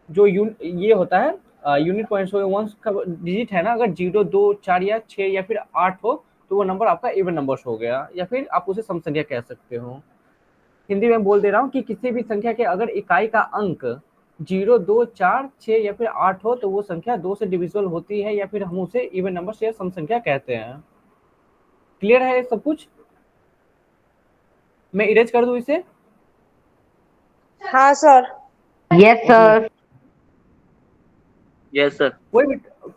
जो ये होता है यूनिट पॉइंट्स हो, वंस का डिजिट है ना, अगर 0, 2, 4 या 6 या फिर 8 हो तो वो नंबर आपका इवन नंबर्स हो गया, या फिर आप उसे सम संख्या कह सकते हो। हिंदी में बोल दे रहा हूँ कि किसी भी संख्या के अगर इकाई का अंक 0, 2, 4, 6 या फिर 8 हो तो वो संख्या 2 से डिविजिबल होती है, या फिर हम उसे इवन नंबर या सम संख्या कहते हैं। क्लियर है सब कुछ? मैं इरेज कर दूं इसे? हाँ sir. Yes sir. Yes sir.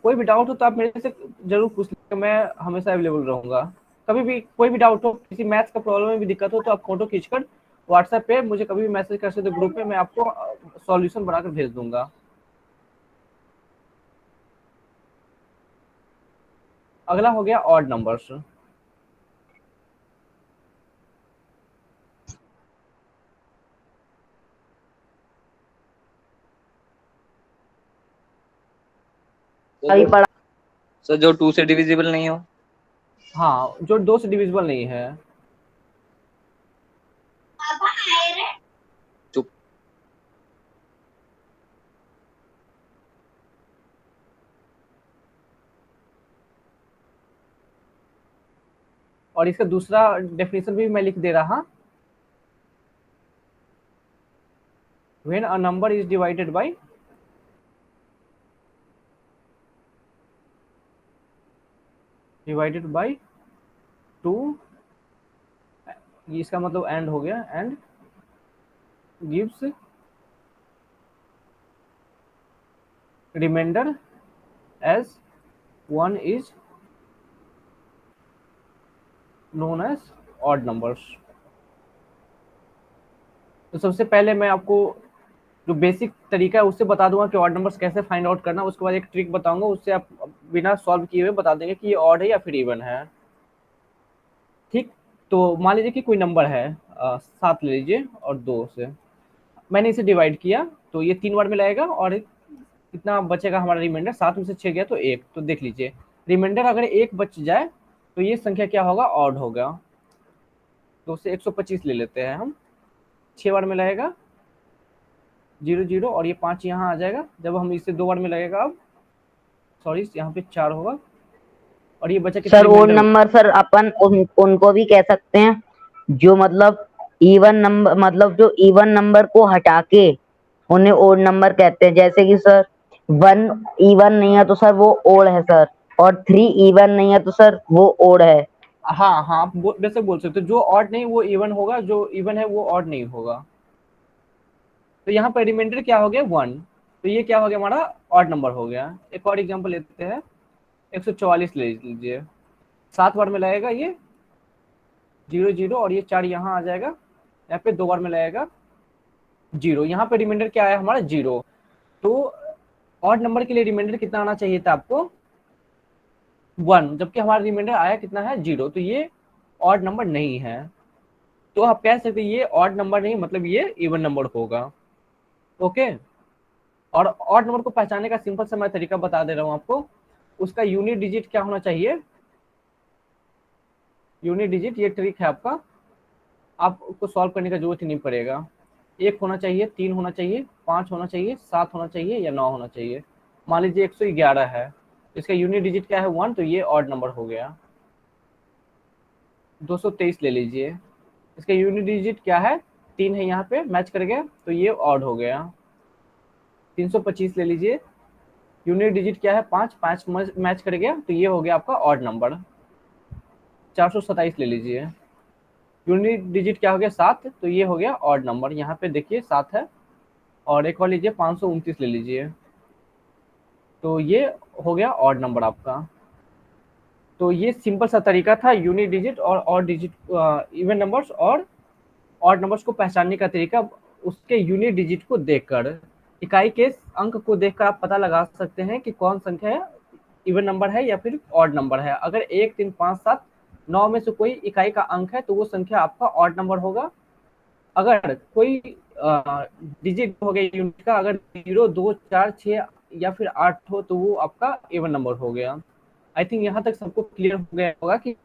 कोई भी डाउट हो तो आप मेरे से जरूर पूछ लीजिएगा, मैं हमेशा अवेलेबल रहूंगा। कभी भी कोई भी डाउट हो, किसी मैथ्स का प्रॉब्लम में भी दिक्कत हो तो आप फोटो खींचकर व्हाट्सएप पे मुझे कभी भी मैसेज कर सकते हो ग्रुप पे, मैं आपको सॉल्यूशन बनाकर भेज दूंगा। अगला हो गया ऑड नंबर्स। अभी पढ़ा। सर जो 2 से डिविजिबल नहीं हो। हाँ, जो 2 से डिविजिबल नहीं है। चुप। और इसका दूसरा डेफिनेशन भी मैं लिख दे रहा। When a number is divided by divided by 2, इसका मतलब एंड हो गया, end gives remainder as 1 is known as odd numbers. तो सबसे पहले मैं आपको जो बेसिक तरीका है उससे बता दूंगा कि ऑड नंबर्स कैसे फाइंड आउट करना। उसके बाद एक ट्रिक बताऊंगा, उससे आप बिना सॉल्व किए हुए बता देंगे कि ये ऑड है या फिर इवन है। ठीक, तो मान लीजिए कि कोई नंबर है 7 ले लीजिए और 2 से मैंने इसे डिवाइड किया, तो ये 3 बार मिलाएगा और कितना बचेगा हमारा रिमाइंडर? 7 में से 6 गया तो 1। तो देख लीजिए रिमाइंडर अगर 1 बच जाए तो ये संख्या क्या होगा? ऑड होगा। तो उसे 125 ले लेते हैं हम। 6 बार मिलाएगा 0, 0 और ये 5 यहाँ आ जाएगा। जब हम इसे 2 बार मिलाएगा, अब सॉरी यहाँ पे 4 होगा और ये बचा कितना? Sir odd remainder number sir अपन उनको भी कह सकते हैं जो मतलब इवन नंबर, मतलब जो इवन नंबर को हटा के उन्हें ओड नंबर कहते हैं। जैसे कि सर 1 इवन नहीं है तो सर वो ओड है सर, और 3 इवन नहीं है तो सर वो ओड है। हाँ हाँ, आप बेशक बोल सकते हो, जो ऑड नहीं वो इवन होगा, जो इवन है वो ऑड नहीं होगा। तो यहाँ पर रिमाइंडर क्या हो गया 1, तो ये क्या हो गया हमारा ऑड नंबर हो गया। एक और एग्जांपल लेते हैं, 144 ले लीजिए, 7 बार में लगेगा ये 0 0 और ये 4 यहाँ आ जाएगा, यहाँ पे 2 बार में लगेगा 0, यहाँ पे रिमाइंडर क्या आया हमारा 0। तो ऑड नंबर के लिए रिमाइंडर कितना आना चाहिए था आपको 1, जबकि हमारा रिमाइंडर आया कितना है 0, तो ये ऑड नंबर नहीं है। तो आप कह सकते ये ऑड नंबर नहीं, मतलब ये इवन नंबर होगा। ओके, और ऑड नंबर को पहचानने का सिंपल सा मैं तरीका बता दे रहा हूँ आपको। उसका यूनिट डिजिट क्या होना चाहिए, यूनिट डिजिट ये ट्रिक है आपका, आपको सॉल्व करने का जरूरत ही नहीं पड़ेगा। 1 होना चाहिए, 3 होना चाहिए, 5 होना चाहिए, 7 होना चाहिए या 9 होना चाहिए। मान लीजिए 111 है, इसका यूनिट डिजिट क्या है 1, तो ये ऑड नंबर हो गया। 223 ले लीजिए, इसका यूनिट डिजिट क्या है 3 है, यहाँ पे मैच कर गया तो ये ऑड हो गया। 325 ले लीजिए, यूनिट डिजिट क्या है 5, 5 मैच कर गया तो ये हो गया आपका ऑड नंबर। 427 ले लीजिए, यूनिट डिजिट क्या हो गया 7, तो ये हो गया ऑड नंबर, यहाँ पे देखिए 7 है। और एक और लीजिए 529 ले लीजिए, तो ये हो गया ऑड नंबर आपका। तो ये सिंपल सा तरीका था यूनिट डिजिट और ऑड डिजिट, इवन नंबर्स और ऑड नंबर्स को पहचानने का तरीका, उसके यूनिट डिजिट को देखकर, इकाई के अंक को देखकर आप पता लगा सकते हैं कि कौन संख्या इवन नंबर है या फिर ऑड नंबर है। अगर 1 3 5 7 9 में से कोई इकाई का अंक है तो वो संख्या आपका ऑड नंबर होगा। अगर कोई डिजिट हो गया यूनिट का, अगर 0 2 4 6 या फिर 8 हो तो वो आपका इवन नंबर हो गया। आई थिंक यहाँ तक सबको क्लियर हो गया होगा कि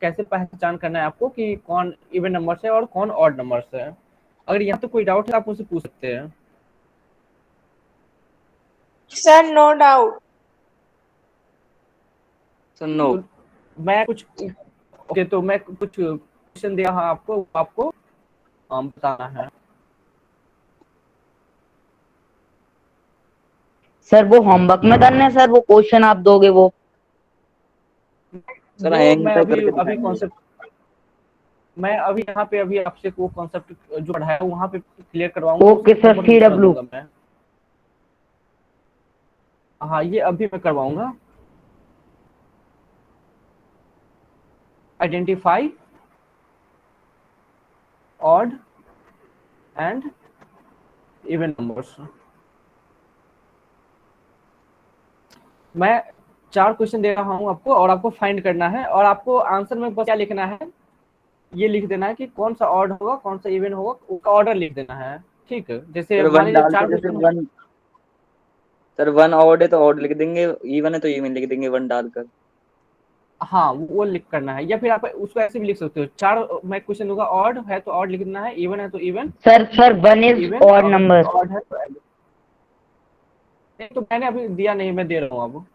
कैसे पहचान करना है आपको कि कौन इवन नंबर्स है और कौन ऑड नंबर्स है। अगर यहाँ तो कोई डाउट है आप मुझसे पूछ सकते हैं। Sir, no doubt. Sir no. तो मैं कुछ ओके, तो मैं कुछ क्वेश्चन दे रहा हूँ आपको, आपको बताना है। सर वो होमवर्क में करना है सर, वो क्वेश्चन आप दोगे वो? सर वो हैंग मैं तो अभी करके अभी दिखाएंगे। कॉन्सेप्ट, मैं अभी यहाँ पे अभी आपसे वो कॉन्सेप्ट जो पढ़ाया है वहाँ पे क्लियर करवाऊंगा, ओके उसका सर, होमवर्क दूसरा CW। दूंगा मैं। हाँ ये अभी मैं करवाऊंगा। Identify odd and even numbers. मैं 4 क्वेश्चन दे रहा हूँ आपको और आपको फाइंड करना है, और आपको आंसर में बस क्या लिखना है, ये लिख देना है कि कौन सा ऑड होगा कौन सा इवन होगा, उसका ऑर्डर लिख देना है। ठीक है, जैसे सर मान वन लीजिए डाल 4 के जैसे question. One, sir one odd है तो ऑड लिख देंगे, इवन है तो इवन लिख देंगे वन डालकर। हाँ वो लिख करना है, या फिर आप उसको ऐसे भी लिख सकते हो, 4 मैं क्वेश्चन दूंगा, ऑड है तो ऑड लिख देना है, इवन है तो even, sir 1 is even odd अगर नंबर। ऑड है तो नहीं, तो मैंने अभी दिया नहीं, मैं दे रहा हूँ अब।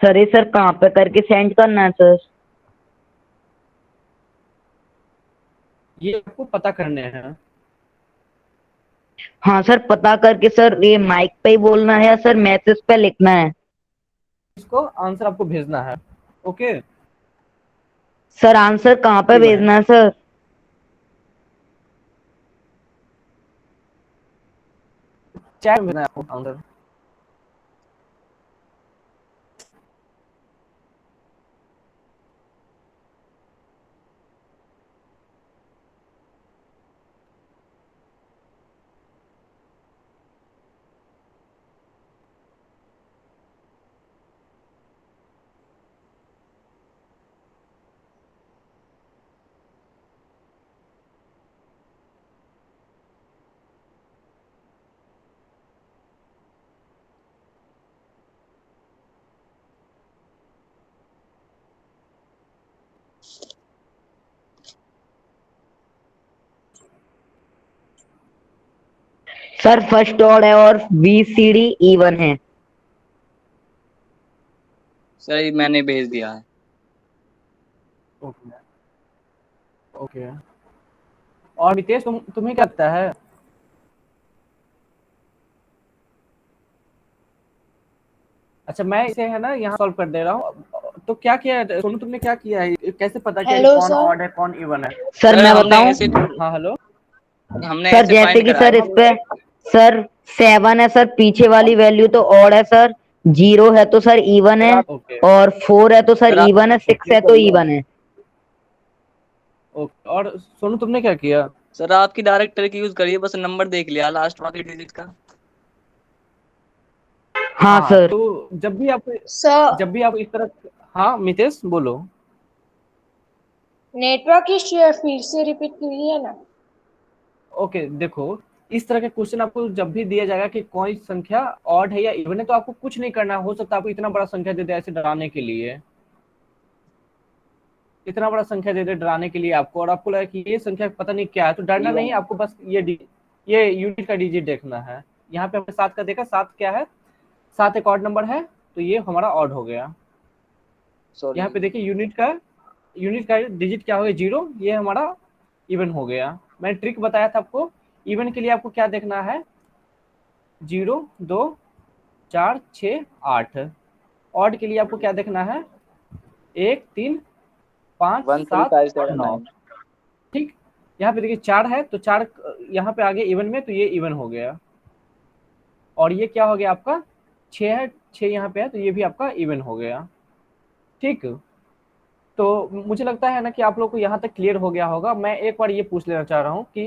सर ये सर कहाँ पे करके सेंड करना है सर? ये आपको पता करने हैं। हाँ सर, पता करके सर ये माइक पे ही बोलना है या सर मैसेज पे लिखना है? इसको आंसर आपको भेजना है। ओके, सर आंसर कहाँ पे जी बहन, भेजना है सर? चैट में भेजना है आपको आंसर। सर फर्स्ट ऑड है और BCD इवन है। सर ये मैंने भेज दिया है। Okay, okay. और मितेश तुम्हें क्या लगता है? अच्छा, मैं इसे है ना यहाँ सॉल्व कर दे रहा हूँ। तो क्या किया है सोनू, तुमने क्या किया है? कैसे पता किया कि Hello, कौन sir. ऑड है कौन इवन है? सर सर मैं हमने बताऊं? ऐसे हाँ हेलो। हमने सर ऐसे जैसे फाइंड कि करा सर है। इस पे सर 7 है सर, पीछे वाली वैल्यू तो ऑड है सर, 0 है तो सर इवन सर है, आप ओके और 4 है तो सर सर आप इवन है, 6 ये है तो करिए। इवन है। ओके। और सोनू तुमने क्या किया? सर आपकी डायरेक्ट ट्रिक यूज करिए, बस नंबर देख लिया लास्ट वाले डिजिट का। हाँ हाँ, सर। तो Sir, जब भी आप इस तरह, हाँ मितेश बोलो। नेटवर्क इश्यू है, फिर से रिपीट कीजिए ना। ओके देखो, इस तरह के क्वेश्चन आपको जब भी दिया जाएगा कि कोई संख्या ऑड है या इवन है, तो आपको कुछ नहीं करना है। हो सकता है आपको इतना बड़ा संख्या दे दे ऐसे डराने के लिए, इतना बड़ा संख्या दे दे डराने के लिए आपको, और आपको लगा कि ये संख्या पता नहीं क्या है, तो डरना नहीं, आपको बस ये यूनिट का डिजिट देखना है। यहाँ पे हमने 7 का देखा, 7 क्या है? 7 एक ऑड नंबर है, तो ये हमारा ऑड हो गया। सॉरी। यहाँ पे देखिए यूनिट का डिजिट क्या हो गया? 0, ये हमारा इवन हो गया। मैंने ट्रिक बताया था आपको। इवन के लिए आपको क्या देखना है? 0, 2, 4, 6, 8। ऑड के लिए आपको क्या देखना है? 1, 3, 5, 1 3 7, 5 7 9। 9। ठीक। यहाँ पे देखिए 4 है, तो 4 यहाँ पे आगे इवन में, तो ये इवन हो गया। और ये क्या हो गया आपका? 6 है, 6 यहाँ पे है, तो ये भी आपका इवन हो गया। ठीक। तो मुझे लगता है ना कि आप लोग को यहाँ तक क्लियर हो गया होगा। मैं एक बार ये पूछ लेना चाह रहा हूँ कि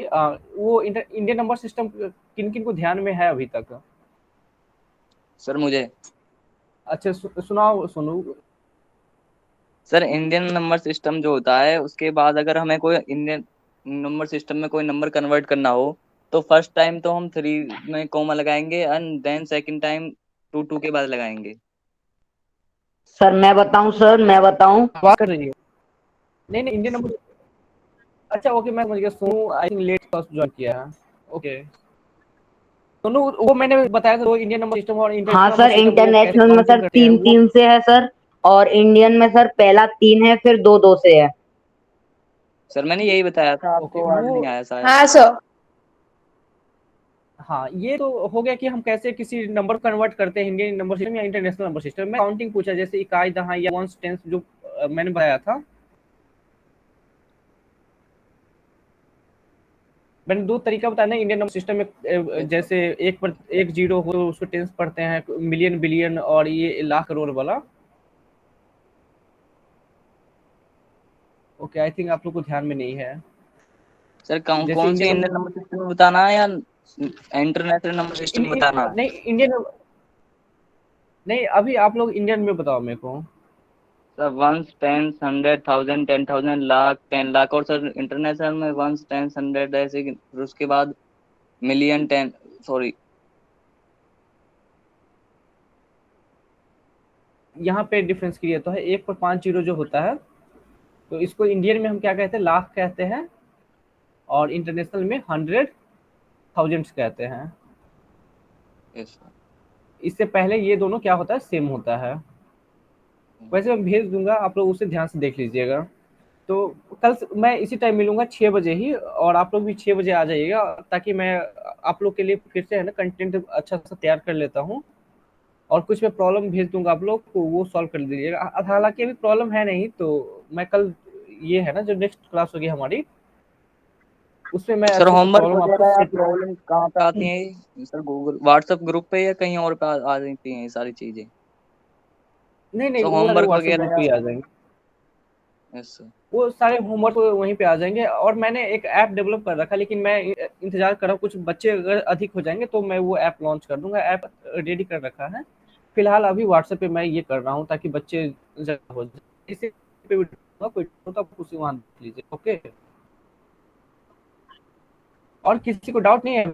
वो इंडियन नंबर सिस्टम किन किन को ध्यान में है अभी तक? सर मुझे अच्छा सुनाओ सुनू। सर इंडियन नंबर सिस्टम जो होता है, उसके बाद अगर हमें कोई इंडियन नंबर सिस्टम में कोई नंबर कन्वर्ट करना हो, तो फर्स्ट टाइम तो हम 3 में कॉमा लगाएंगे, एंड देन सेकंड टाइम 2 2 के बाद लगाएंगे। सर मैं बताऊं? बात कर रही है? नहीं नहीं, इंडियन नंबर। अच्छा ओके, मैं समझ गया। Sonu I think let first join किया है। ओके। सोनू वो मैंने बताया था, वो इंडियन नंबर सिस्टम और हाँ इंटरनेशनल नंबर सर, सिस्टम वो कैसे इंटरनेशनल में काउंटिंग सर करते हैं तीन वो। तीन से है सर, और इंडियन में सर पहला 3 है, फिर 2 2 से है। सर मैंने यही बताया था, ओके आपको आज वो, नहीं आया शायद। हाँ सर। हाँ ये तो हो गया कि हम कैसे किसी नंबर कन्वर्ट करते हैं इंडियन नंबर सिस्टम या इंटरनेशनल नंबर सिस्टम में। काउंटिंग पूछा, जैसे इकाई दहाई या वंस टेंस, जो मैंने बताया था। मैंने 2 तरीका बताया ना इंडियन नंबर सिस्टम में। जैसे एक पर एक जीरो हो तो उसको टेंस पढ़ते हैं, मिलियन बिलियन और ये लाख करोड़ वाला। ओके, आई थिंक आप लोग को ध्यान में नहीं है। सर कौन जैसे कौन सी इंडियन इंडियन नंबर सिस्टम बताना है, या इंटरनेशनल नंबर सिस्टम बताना है? नहीं इंडियन नहीं, अभी आप लोग इंडियन में बताओ मेरे को। Sir ones tens 100 1000 10,000 lakh 10 lakh, और सर इंटरनेशनल में वंस टेंस 100 ऐसे फिर उसके बाद मिलियन 10, सॉरी। यहाँ पे डिफरेंस क्लियर तो है। एक पर 5 जीरो जो होता है, तो इसको इंडियन में हम क्या कहते हैं? लाख कहते हैं, और इंटरनेशनल में 100 थाउजेंड्स कहते हैं। यस इससे पहले ये दोनों क्या होता है? सेम होता है। वैसे मैं भेज दूंगा, आप लोग उसे ध्यान से देख लीजिएगा। तो मैं इसी टाइम मिलूंगा 6 बजे ही, और आप लोग भी 6 बजे आ जाइएगा, ताकि मैं आप लोग के लिए फिर से है ना कंटेंट अच्छा सा तैयार कर लेता हूँ। और कुछ मैं प्रॉब्लम भेज दूंगा आप लोग को, वो सॉल्व कर दीजिएगा। हालांकि अभी प्रॉब्लम है नहीं, तो मैं कल, ये है ना जो नेक्स्ट क्लास होगी हमारी, उसमें मैं सर। अच्छे से होमवर्क प्रॉब्लम आपको वगैरह या सेट। प्रॉब्लम कहाँ पे आती हैं ये? सर गूगल व्हाट्सएप ग्रुप पे या कहीं और पे आ जाती हैं ये सारी चीजें? नहीं नहीं, सर वो सारे होमवर्क व्हाट्सएप वगैरह ग्रुप पे या? ही आ जाएंगे। Yes sir. वो सारे होमवर्क वहीं पे आ जाएंगे। और मैंने एक ऐप डेवलप कर रखा है, लेकिन मैं इंतजार कर रहा हूँ, कुछ बच्चे अगर अधिक हो जाएंगे तो मैं वो ऐप लॉन्च कर दूंगा। ऐप रेडी कर रखा है फिलहाल। अभी व्हाट्सएप पे मैं ये कर रहा हूँ ताकि बच्चे ज्यादा हो जाए। इसे पे भी डालूंगा, कोई हो तो आप उसे वहां देख लीजिए। ओके। और किसी को डाउट नहीं है?